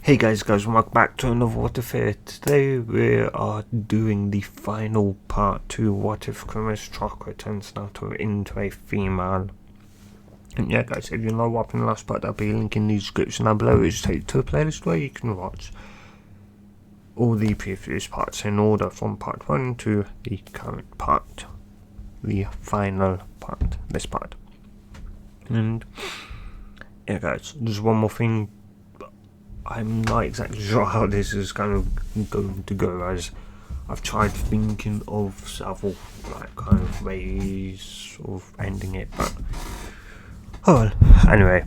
Hey guys, welcome back to another What If Here. Today we are doing the final part to What If Kurama's chakra turns Naruto into a female. And yeah guys, if you know what happened in the last part, there'll be a link in the description down below. It's take you to a playlist where you can watch all the previous parts in order from part 1 to the current part. The final part, this part. And yeah guys, there's one more thing. I'm not exactly sure how this is going to go, as I've tried thinking of several kind of ways of ending it, but oh well. Anyway,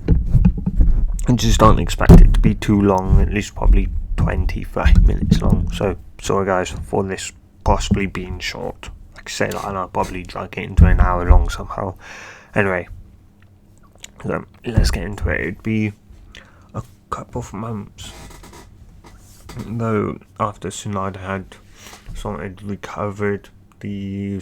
I just don't expect it to be too long, at least probably 25 minutes long. So sorry guys for this possibly being short. Like I say that, and I'll probably drag it into an hour long somehow. Anyway, let's get into it. It'd be couple of months, though, after Tsunade had recovered the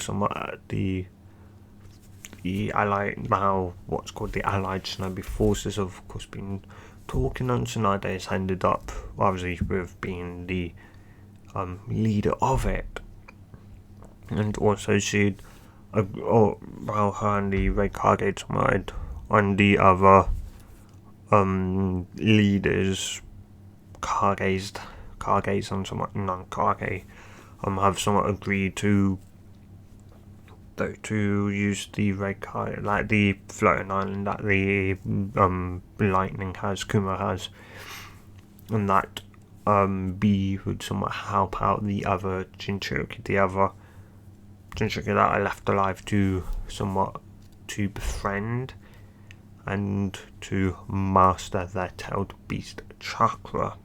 allied, now what's called the allied Shinobi forces, have of course been talking, and Tsunade has ended up obviously with being the leader of it, and also she'd her and the Red Kage side and the other leaders, Kages and somewhat non-Kage, have somewhat agreed to use the Red Kage, like the floating island that the lightning has, Kuma has, and that B would somewhat help out the other Jinchuriki, that are left alive, to befriend and to master their tailed beast chakra.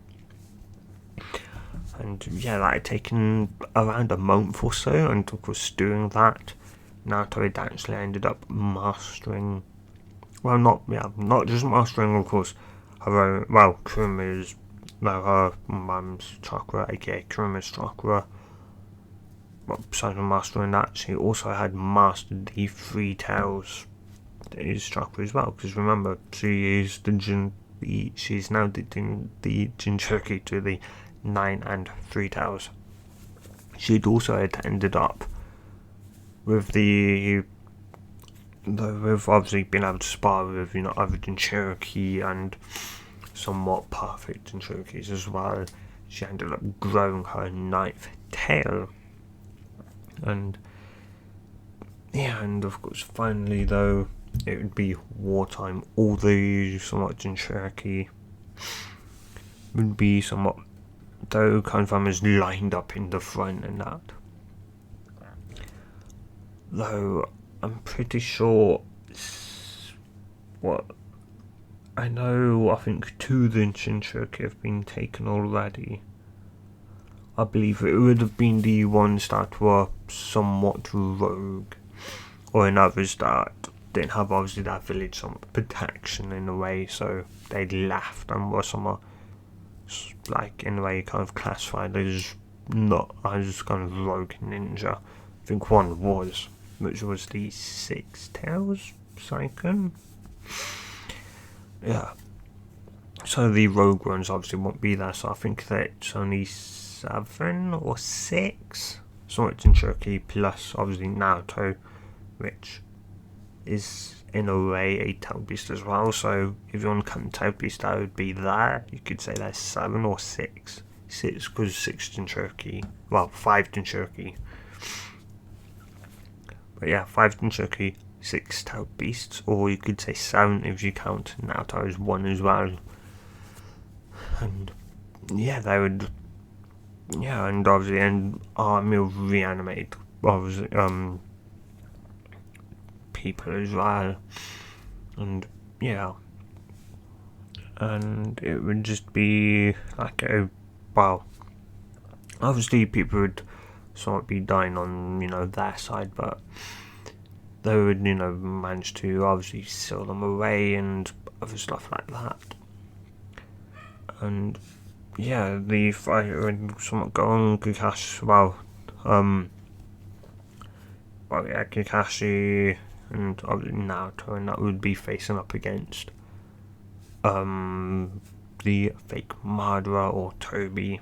And yeah, that had taken around a month or so, and of course doing that, Naruto had actually ended up mastering, well, not just mastering, of course, her own, Kuruma's, her mum's chakra, aka Kuruma's chakra. Well, besides mastering that, she also had mastered the three tails, his chakra as well, because remember, she's now doing the Jinchuriki to the 9 and 3 tails. She'd also ended up with with obviously being able to spar with other Jinchuriki and somewhat perfect Jinchurikis as well. She ended up growing her 9th tail, and yeah, and of course finally though, it would be wartime. All the somewhat Jinchuriki would be somewhat, though, kind of farmers lined up in the front and that. Though I'm pretty sure I think 2 of the Jinchuriki have been taken already. I believe it would have been the ones that were somewhat rogue, or in others that didn't have obviously that village some protection in a way, so they left and were somewhat, like, in a way kind of classified as not as kind of rogue ninja. I think one was, which was the 6 tails Psychon. Yeah. So the rogue ones obviously won't be there, so I think that it's only 7 or 6. So it's in Jinchuriki plus obviously Naruto, which is in a way a tail beast as well. So if you want to count tail beast, that would be there. You could say there's 7 or 6. 6 because 6 Jinchuriki. Well, 5 Jinchuriki. But yeah, 5 Jinchuriki, 6 tail beasts, or you could say 7 if you count Naruto as 1 as well. And yeah, they would. Yeah, and obviously, and army of reanimate obviously people as well, and yeah, and it would just be like obviously people would somewhat be dying on their side, but they would manage to obviously seal them away and other stuff like that. And yeah, the fight would somewhat go on. Kakashi and obviously Naruto, and that would be facing up against the fake murderer or Toby.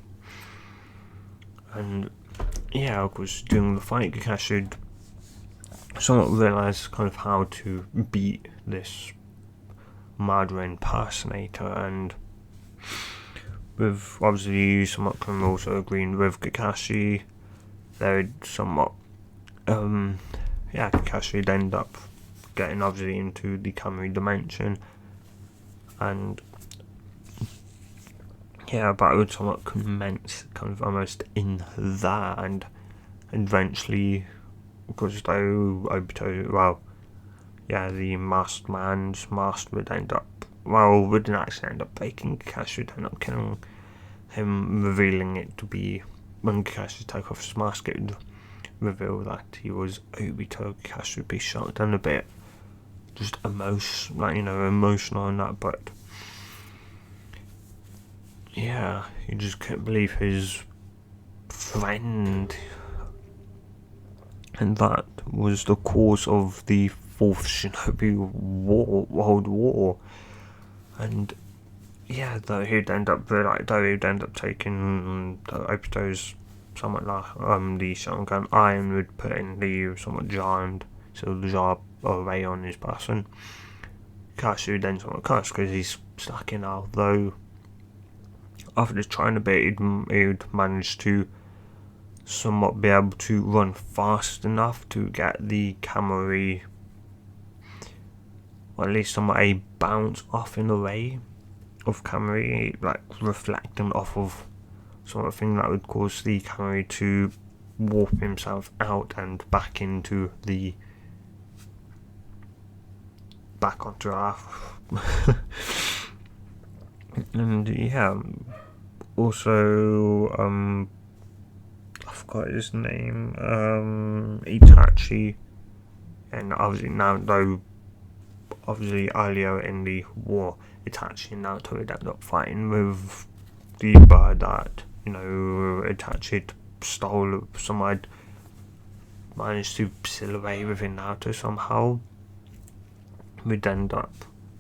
And yeah, of course, during the fight, Kakashi somewhat realised kind of how to beat this murderer impersonator, and with obviously somewhat Kurama also agreeing with Kakashi, they'd somewhat Kakashi would end up getting obviously into the Kamui dimension, and but it would somewhat commence kind of almost in that, and eventually, because though Obito, the masked man's mask would end up, wouldn't actually end up breaking, Kakashi would end up killing him, revealing it to be, when Kakashi took off his mask, it would reveal that he was Obito. Kakashi would be shocked and a bit just emotional and that, but yeah, he just couldn't believe his friend, and that was the cause of the Fourth Shinobi World War. And though he'd end up taking Obito's somewhat like the Sharingan Iron would put in the somewhat giant silver jar array on his person. Kakashi would then somewhat cursed because he's stuck in out, though after trying a bit, he'd managed to somewhat be able to run fast enough to get the Kamui, or at least somewhat a bounce off in a way of Kamui, like reflecting off of sort of thing that would cause the Kamui to warp himself out and back onto Earth. And also I forgot his name, Itachi, and obviously now, though obviously earlier in the war, Itachi and Naruto would end up fighting with the bird that, Itachi stole, someone managed to seal away within Naruto somehow. We'd end up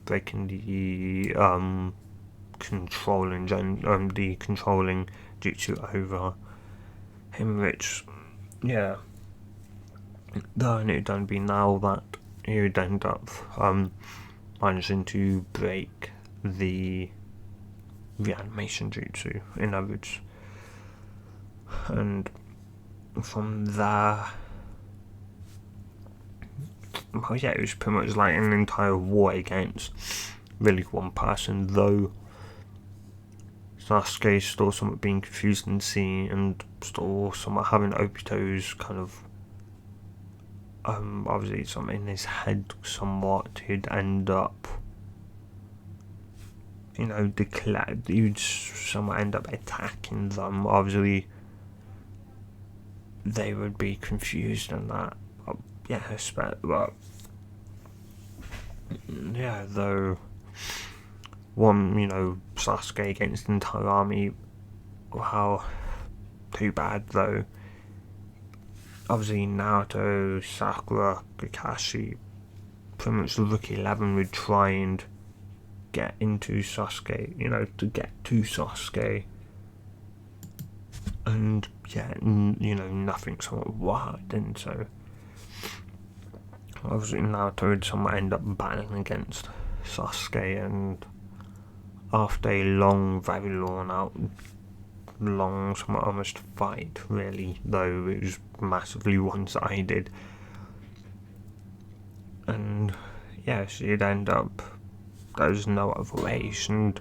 breaking the controlling jutsu over him, which then it would be now that he would end up managing to break the reanimation jutsu, in other words. And from there, it was pretty much like an entire war against really one person, though Sasuke still somewhat being confused and seeing, and still somewhat having Obito's kind of obviously something in his head somewhat. He'd end up you'd somewhat end up attacking them. Obviously they would be confused and that, though one, Sasuke against the entire army, too bad, though. Obviously Naruto, Sakura, Kakashi, pretty much the Rookie 11 would try and get into Sasuke, to get to Sasuke, and nothing somewhat worked, and so obviously Naruto would somewhat end up battling against Sasuke, and after a very long, somewhat almost fight, really, though it was massively one-sided, and she'd end up, there was no other way, and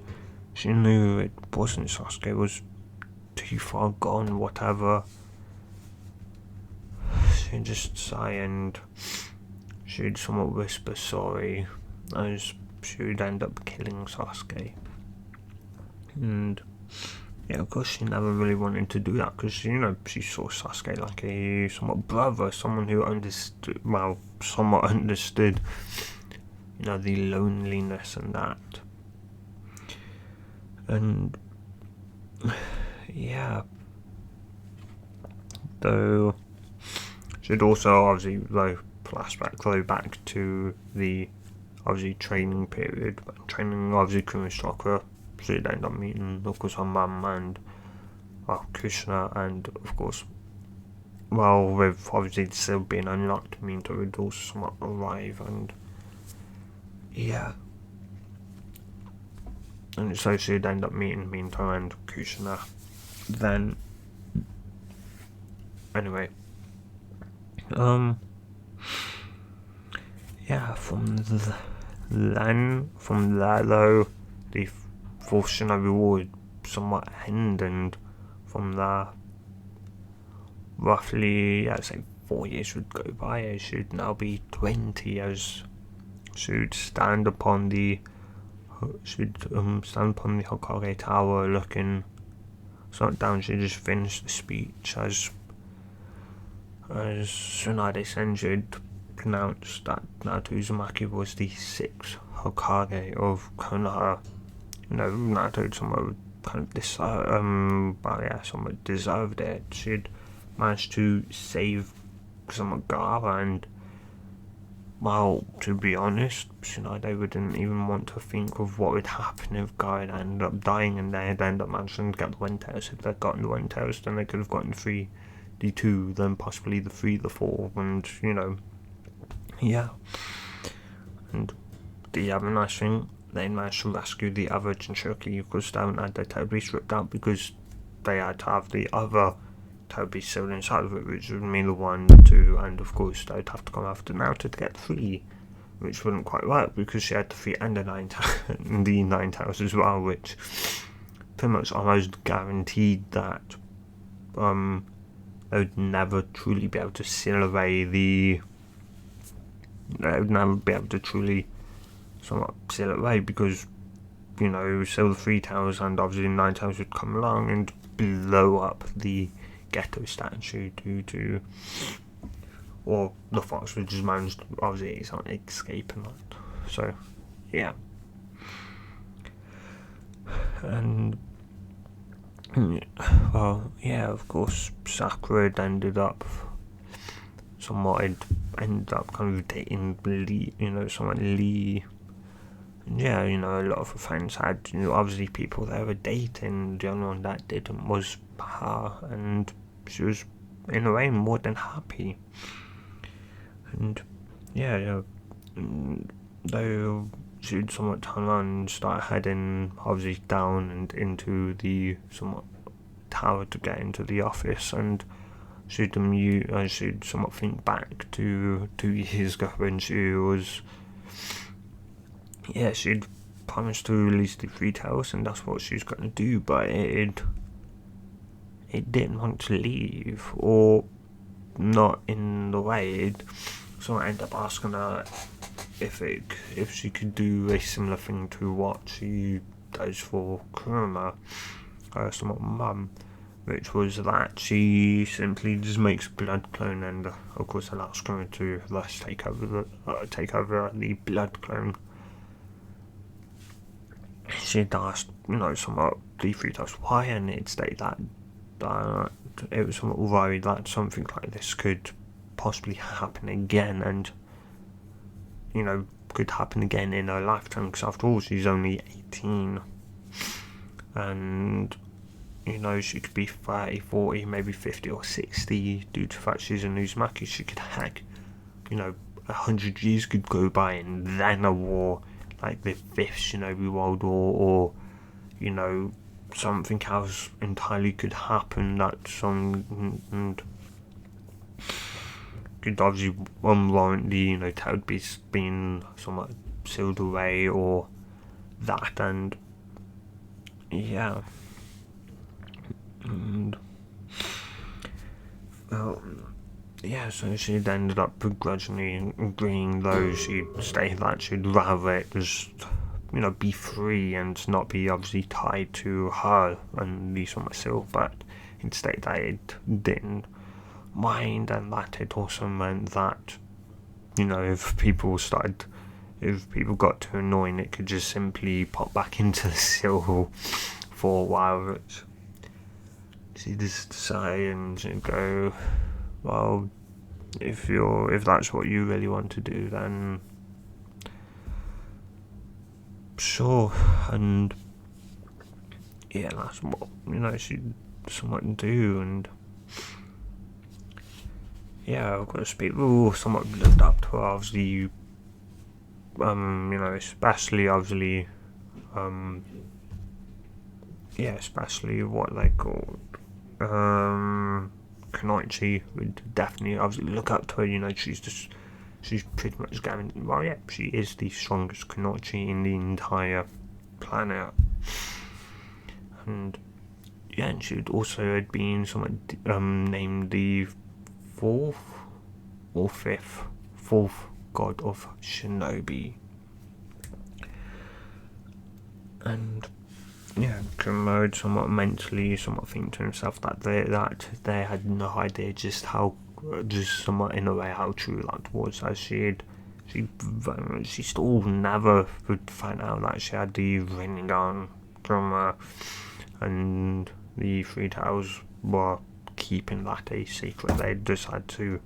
she knew it wasn't Sasuke, was too far gone, whatever. She'd just sigh and she'd somewhat whisper sorry, as she would end up killing Sasuke. And of course she never really wanted to do that, because she saw Sasuke like a somewhat brother, someone who somewhat understood the loneliness and that. And though she'd also obviously flashback back to the obviously training period, training obviously Kurama chakra she'd end up meeting, of course, her mum and, well, Krishna, and, of course, well, with obviously still being unlocked, means it would also arrive, and, yeah. And so she'd end up meeting Minto and Krishna. Then, anyway, yeah, from there though, the fourth shinobi war would somewhat end, and from there, roughly, yeah, say 4 years would go by. It should now be 20 as should stand upon the Hokage Tower looking somewhat down. She just finished the speech as Tsunade Senju pronounced that Naruto Uzumaki was the 6th Hokage of Konoha. Naruto somewhat kind of somewhat deserved it. She'd managed to save somewhat Gaara, and, well, to be honest, Tsunade wouldn't even want to think of what would happen if Gaara ended up dying and they'd end up managing to get the One Tails. If they'd gotten the One Tails, then they could have gotten the 2, then possibly the 3, the 4, and, yeah. And the other nice thing, they managed to rescue the other Jinchuriki because they hadn't had their tail beast ripped out, because they had to have the other tail beast still inside of it, which would mean the 1, 2, and of course they'd have to come after Naruto to get 3, which wouldn't quite work because she had the 3 and the 9 the 9 tails as well, which pretty much almost guaranteed that they would never truly be able to seal away they would never be able to truly somewhat seal it away, because still the 3 tails and obviously the 9 tails would come along and blow up the Ghetto statue or the fox would just manage to obviously escape and that. So yeah. And well, yeah, of course, Sakura had ended up kind of dating Lee, someone Lee. And yeah, a lot of her friends had, obviously people they were dating. The only one that didn't was her, and she was, in a way, more than happy. And yeah, though she'd somewhat turn around and start heading, obviously, down and into the somewhat tower to get into the office, and she'd somewhat think back to 2 years ago when she'd promised to release the 3 tails, and that's what she was going to do, but it didn't want to leave, or not in the way. So I ended up asking her if she could do a similar thing to what she does for Kurama, her somewhat mum, which was that she simply just makes a blood clone, and of course allows Kurama to thus take over the blood clone. She'd asked, somewhat the 3 tails why, and it'd state that it was somewhat worried that something like this could possibly happen again, and could happen again in her lifetime, because after all she's only 18, and she could be 30, 40, maybe 50 or 60 due to the fact she's an Uzumaki. She could hack 100 years could go by, and then a war like the 5th Shinobi World War, or something else entirely could happen that and could obviously warrant the Toad Beast being somewhat sealed away, or that, and yeah. And well, yeah, so she'd ended up begrudgingly agreeing, though she'd stated that she'd rather it just be free and not be obviously tied to her and Lisa myself, but instead that it didn't mind, and that it also meant that if people got too annoying, it could just simply pop back into the seal for a while, which she just say and go, well, if that's what you really want to do, then sure. And yeah, that's what, she somewhat do. And yeah, I've got to speak. Somewhat looked up to her, obviously. Especially obviously, especially what they called, Kenichi would definitely obviously look up to her. She's pretty much going. Well, yeah, she is the strongest Kenichi in the entire planet, and yeah, and she also had been somewhat named the fourth god of Shinobi. And yeah, Kurama somewhat mentally think to himself that they had no idea just somewhat in a way how true that was, as she still never would find out that she had the Rinnegan. Kurama and the Three Tails were keeping that a secret. They decided to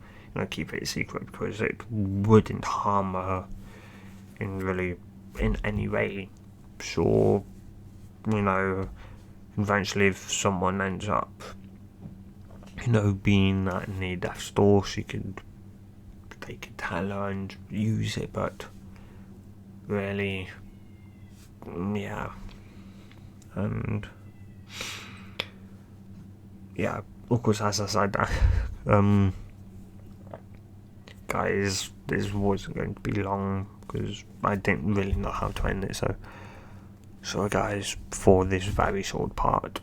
keep it a secret because it wouldn't harm her in any way. Sure, eventually if someone ends up being that in the death store, they could tell her and use it, but really, yeah. And yeah, of course, as I said, guys, this wasn't going to be long because I didn't really know how to end it. So guys, for this very short part,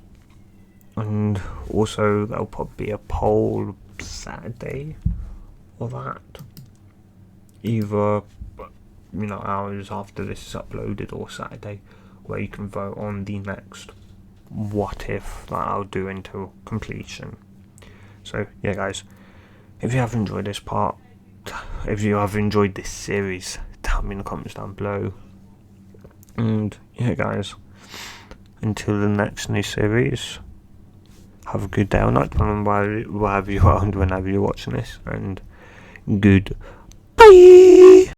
and also there'll probably be a poll Saturday or that, either hours after this is uploaded or Saturday, where you can vote on the next what if that I'll do into completion. So yeah, guys, if you have enjoyed this part, if you have enjoyed this series, tell me in the comments down below. And yeah, guys, until the next new series, have a good day or night, wherever you are and whenever you're watching this, and goodbye.